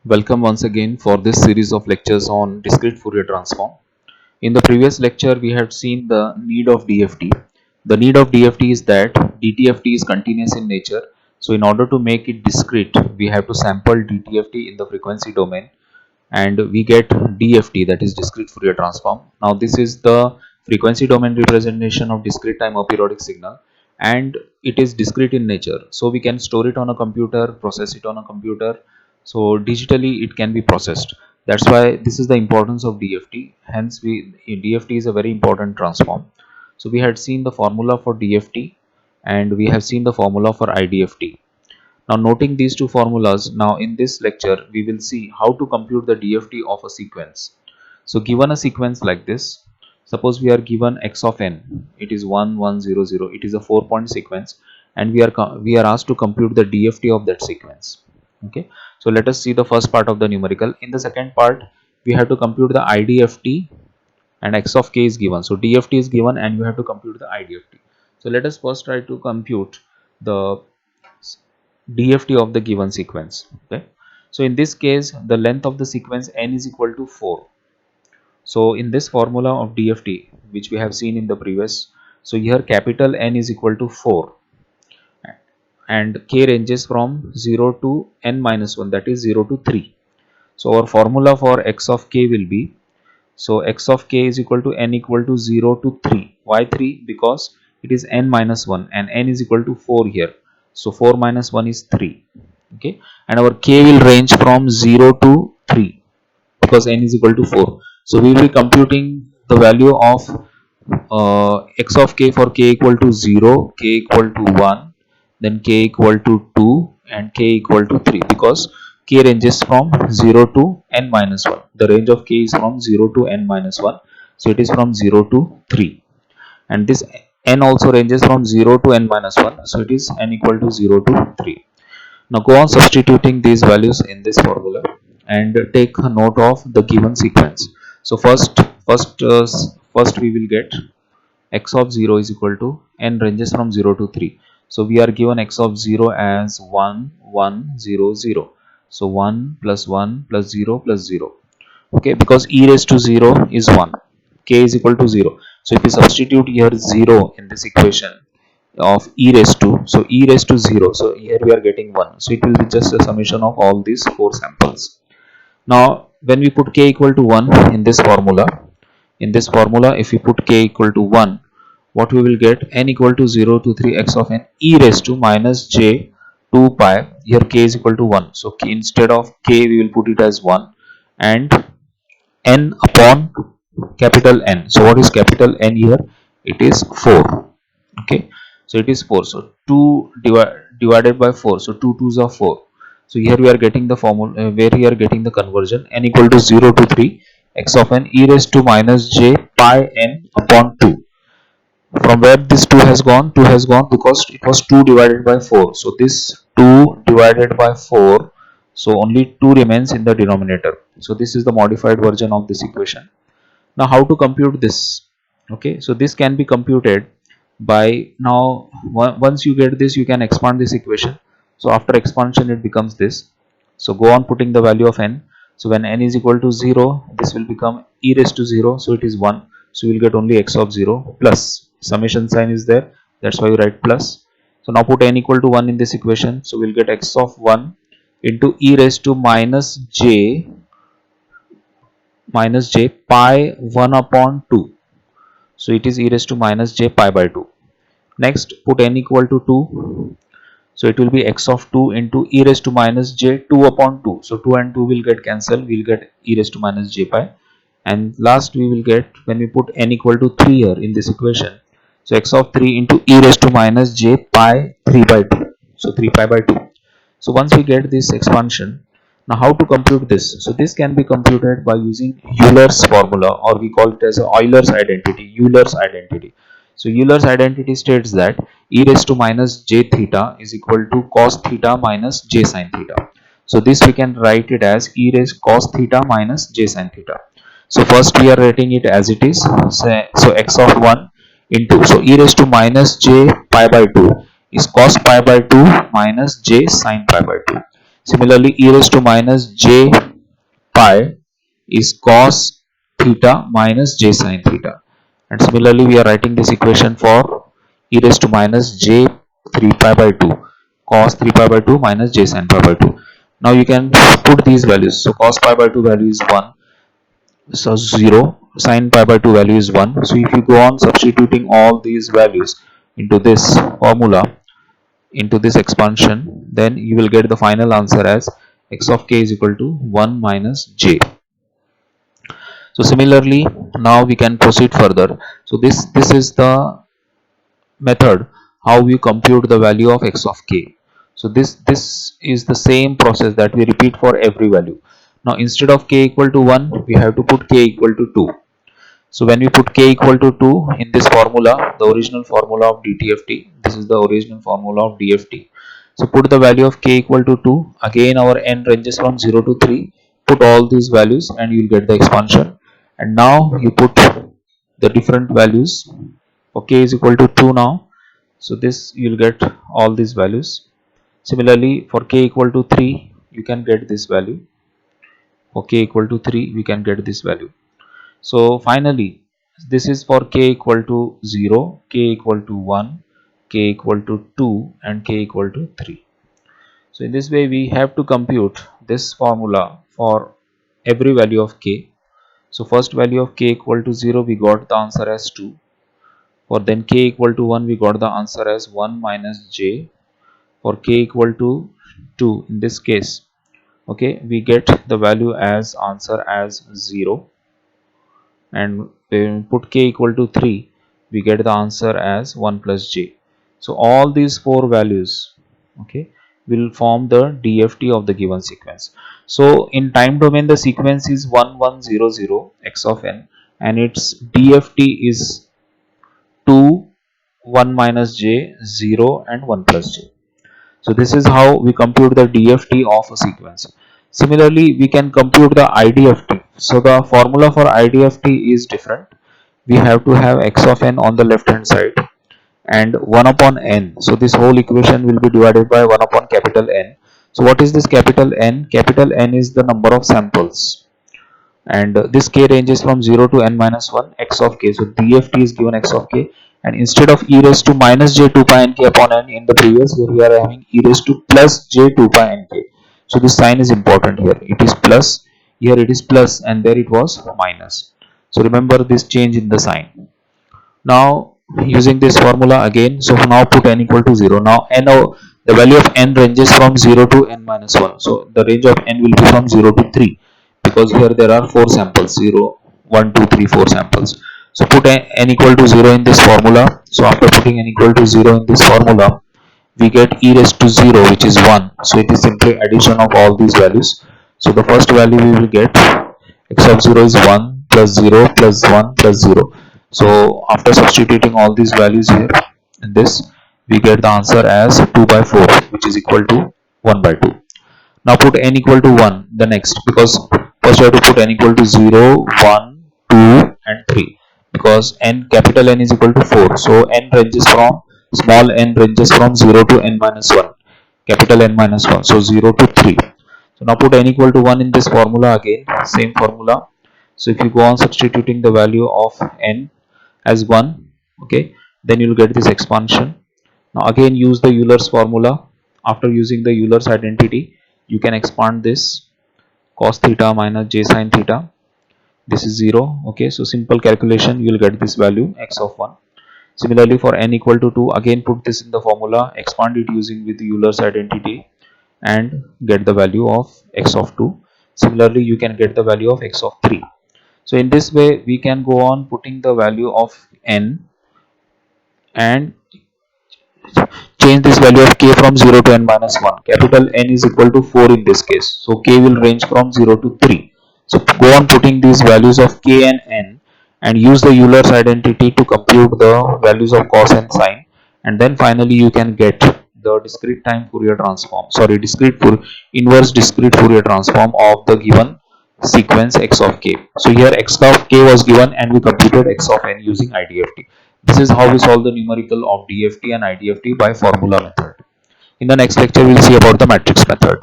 Welcome once again for this series of lectures on discrete Fourier transform. In the previous lecture, we had seen the need of DFT. The need of DFT is that DTFT is continuous in nature. So in order to make it discrete, we have to sample DTFT in the frequency domain and we get DFT, that is discrete Fourier transform. Now this is the frequency domain representation of discrete time aperiodic signal and it is discrete in nature. So we can store it on a computer, process it on a computer. So digitally it can be processed. That's why this is the importance of DFT. Hence DFT is a very important transform. So we had seen the formula for DFT and we have seen the formula for IDFT. Now noting these two formulas, now in this lecture we will see how to compute the DFT of a sequence. So given a sequence like this, suppose we are given x of n, it is 1 1 0 0, it is a 4-point sequence and we are asked to compute the DFT of that sequence. Okay, so let us see the first part of the numerical. In the second part we have to compute the IDFT and x of k is given. So DFT is given and you have to compute the IDFT. So let us first try to compute the DFT of the given sequence. Okay, so in this case the length of the sequence n is equal to 4. So in this formula of DFT which we have seen in the previous, so here capital N is equal to 4 and k ranges from 0 to n minus 1, that is 0 to 3. So our formula for x of k will be, so x of k is equal to n equal to 0 to 3. Why 3? Because it is n minus 1 and n is equal to 4 here. So 4 minus 1 is 3. Okay, and our k will range from 0 to 3 because n is equal to 4. So we will be computing the value of x of k for k equal to 0, k equal to 1, then k equal to 2 and k equal to 3 because k ranges from 0 to n minus 1. The range of k is from 0 to n minus 1. So it is from 0 to 3 and this n also ranges from 0 to n minus 1. So it is n equal to 0 to 3. Now go on substituting these values in this formula and take a note of the given sequence. So first we will get x of 0 is equal to n ranges from 0 to 3. So we are given x of 0 as 1 1 0 0. So 1 plus 1 plus 0 plus 0. Okay, because e raised to 0 is 1, k is equal to 0. So if we substitute here 0 in this equation of e raised to, so e raised to 0, so here we are getting 1, so it will be just a summation of all these 4 samples. Now when we put k equal to 1 in this formula, if we put k equal to 1, what we will get, n equal to 0 to 3 x of n e raised to minus j 2 pi, here k is equal to 1, so instead of k we will put it as 1 and n upon capital N. So what is capital N here? It is 4. Okay, so it is 4. So 2 divided by 4. So 2 2s are 4. So here we are getting the formula where we are getting the conversion, n equal to 0 to 3 x of n e raised to minus j pi n upon 2. From where this 2 has gone? 2 has gone because it was 2 divided by 4. So this 2 divided by 4, so only 2 remains in the denominator. So this is the modified version of this equation. Now how to compute this? Okay, so this can be computed by, now once you get this you can expand this equation. So after expansion it becomes this. So go on putting the value of n. So when n is equal to 0, this will become e raised to 0, so it is 1. So we will get only x of 0 plus summation sign is there, that's why you write plus. So now put n equal to 1 in this equation, so we'll get x of 1 into e raised to minus j pi 1 upon 2. So it is e raised to minus j pi by 2. Next put n equal to 2, so it will be x of 2 into e raised to minus j 2 upon 2. So 2 and 2 will get cancelled, we will get e raised to minus j pi. And last we will get, when we put n equal to 3 here in this equation, so x of 3 into e raised to minus j pi 3 by 2. So 3 pi by 2. So once we get this expansion, now how to compute this? So this can be computed by using Euler's formula, or we call it as Euler's identity. Euler's identity. So Euler's identity states that e raised to minus j theta is equal to cos theta minus j sin theta. So this we can write it as e raised cos theta minus j sin theta. So first we are writing it as it is. So x of 1 into, so e raised to minus j pi by 2 is cos pi by 2 minus j sin pi by 2. Similarly, e raised to minus j pi is cos theta minus j sin theta. And similarly, we are writing this equation for e raised to minus j 3 pi by 2 cos 3 pi by 2 minus j sin pi by 2. Now you can put these values. So cos pi by 2 value is 1, so 0, sin pi by 2 value is 1. So if you go on substituting all these values into this formula, into this expansion, then you will get the final answer as x of k is equal to 1 minus j. So similarly, now we can proceed further. So this is the method how we compute the value of x of k. So this is the same process that we repeat for every value. Now instead of k equal to 1, we have to put k equal to 2. So when we put k equal to 2 in this formula, the original formula of DTFT, this is the original formula of DFT. So put the value of k equal to 2. Again our n ranges from 0 to 3. Put all these values and you will get the expansion. And now you put the different values. For k is equal to 2 now. So this you will get all these values. Similarly, for k equal to 3, you can get this value. For k equal to 3, we can get this value. So finally, this is for k equal to 0, k equal to 1, k equal to 2 and k equal to 3. So in this way we have to compute this formula for every value of k. So first value of k equal to 0, we got the answer as 2. For then k equal to 1, we got the answer as 1 minus j. For k equal to 2, in this case, okay, we get the value as answer as 0. And when we put k equal to 3, we get the answer as 1 plus j. So all these four values, okay, will form the DFT of the given sequence. So in time domain, the sequence is 1 1 0 0 x of n, and its DFT is 2 1 minus j 0 and 1 plus j. So this is how we compute the DFT of a sequence. Similarly, we can compute the IDFT. So the formula for IDFT is different. We have to have x of n on the left hand side and 1 upon n. So this whole equation will be divided by 1 upon capital N. So what is this capital N? Capital N is the number of samples, and this k ranges from 0 to n minus 1 x of k. So DFT is given x of k, and instead of e raised to minus j 2 pi n k upon n in the previous, here we are having e raised to plus j 2 pi n k. So this sign is important here. It is plus, here it is plus, and there it was minus. So remember this change in the sign. Now using this formula again, so now put n equal to 0. Now n, the value of n ranges from 0 to n minus 1. So the range of n will be from 0 to 3, because here there are 4 samples, 0 1 2 3 4 samples. So put n equal to 0 in this formula. So after putting n equal to 0 in this formula, we get e raised to 0, which is 1. So it is simply addition of all these values. So the first value we will get, x of 0 is 1 plus 0 plus 1 plus 0. So after substituting all these values here in this, we get the answer as 2 by 4, which is equal to 1 by 2. Now put n equal to 1 the next, because first you have to put n equal to 0, 1, 2 and 3, because n, capital N is equal to 4. So n ranges from, small n ranges from 0 to n minus 1, capital N minus 1. So 0 to 3. So now put n equal to 1 in this formula again, same formula. So if you go on substituting the value of n as 1, okay, then you will get this expansion. Now again use the Euler's formula. After using the Euler's identity, you can expand this cos theta minus j sin theta. This is 0. Okay, so simple calculation, you will get this value x of 1. Similarly for n equal to 2, again put this in the formula, expand it using with the Euler's identity and get the value of x of 2. Similarly you can get the value of x of 3. So in this way we can go on putting the value of n and change this value of k from 0 to n minus 1. Capital N is equal to 4 in this case. So k will range from 0 to 3. So go on putting these values of k and n and use the Euler's identity to compute the values of cos and sine, and then finally you can get the discrete time Fourier transform, sorry, inverse discrete Fourier transform of the given sequence x of k. So here x of k was given and we computed x of n using IDFT. This is how we solve the numerical of DFT and IDFT by formula method. In the next lecture, we will see about the matrix method.